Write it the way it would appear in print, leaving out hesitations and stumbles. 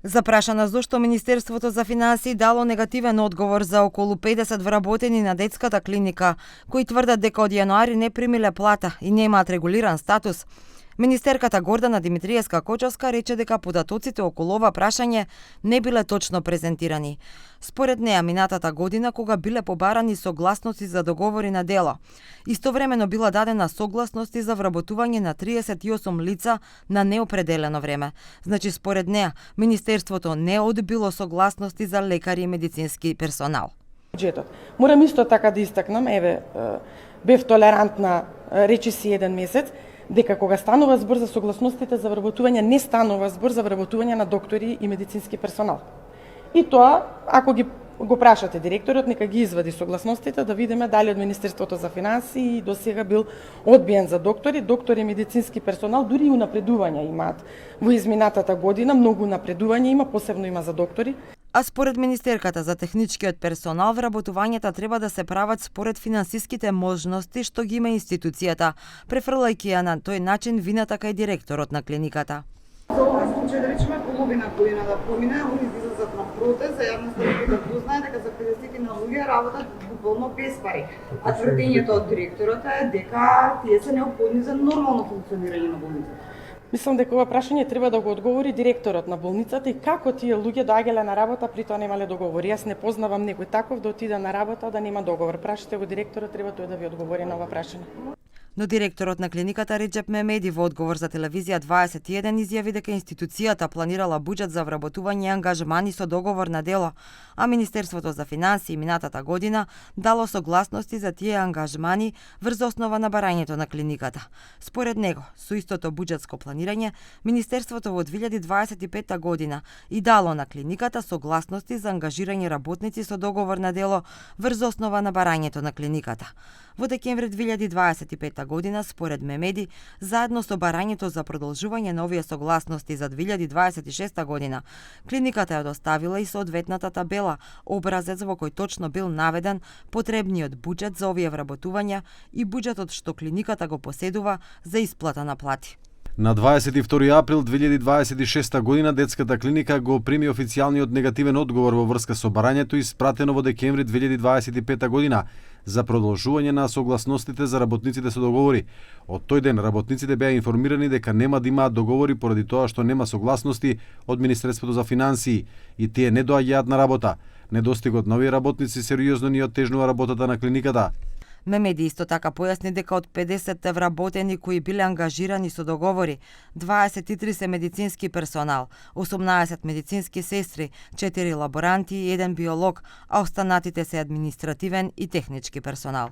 Запрашана зошто Министерството за финансии дало негативен одговор за околу 50 вработени на детската клиника, кои тврдат дека од јануари не примиле плата и немаат регулиран статус, министерката Гордана Димитриевска-Кочовска рече дека податоците околу ова прашање не биле точно презентирани. Според неа, минатата година, кога биле побарани согласности за договори на дело, истовремено била дадена согласности за вработување на 38 лица на неопределено време. Значи, според неа, Министерството не одбило согласности за лекари и медицински персонал. Морам исто така да истакнам, бев толерантна, речи си еден месец, дека кога станува збор за согласностите за вработување, не станува збор за вработување на доктори и медицински персонал. И тоа, ако го прашате директорот, нека ги извади согласностите, да видиме дали од Министерството за финансии до сега бил одбиен за доктори и медицински персонал, дури и унапредувања имаат. Во изминатата година многу напредување има, посебно има за доктори. А според министерката за техничкиот персонал, вработувањата треба да се прават според финансиските можности што ги има институцијата, префрлајќи ја на тој начин вината кај директорот на клиниката. За овој случај, да речеме, половина година да помине, они излезат на протест, за јавноста да дознае дека за 50 на луѓе работат буквално без пари. А тврдењето од директорот е дека тие се неопходни за нормално функционирање на болницата. Мислам дека ова прашање треба да го одговори директорот на болницата и како тие луѓе доаѓале на работа, при тоа немале договори. Јас не познавам некој таков да отиде на работа да нема договор. Прашате го директорот, треба тој да ви одговори на ова прашање. Но директорот на клиниката Реджеп Мемеди во одговор за телевизија 21 изјави дека институцијата планирала буџет за вработување и ангажмани со договор на дело, а Министерството за финансии минатата година дало согласности за тие ангажмани врз основа на барањето на клиниката. Според него, со истото буџетско планирање, Министерството во 2025 година и дало на клиниката согласности за ангажирање работници со договор на дело врз основа на барањето на клиниката. Во декември 2025 година, според Мемеди, заедно со барањето за продолжување на овие согласности за 2026 година, клиниката ја доставила и соодветната табела, образец во кој точно бил наведен потребниот буџет за овие вработувања и буџетот што клиниката го поседува за исплата на плати. На 22 април 2026 година детската клиника го прими официјалниот негативен одговор во врска со барањето испратено во декември 2025 година за продолжување на согласностите за работниците со договори. Од тој ден работниците беа информирани дека нема да имаат договори поради тоа што нема согласности од Министерството за финансии и тие не доаѓаат на работа. Недостигот на овие работници сериозно ни оттежнува работата на клиниката. Мемеди исто така појасни дека од 50 вработени кои биле ангажирани со договори, 23 се медицински персонал, 18 медицински сестри, 4 лаборанти и 1 биолог, а останатите се административен и технички персонал.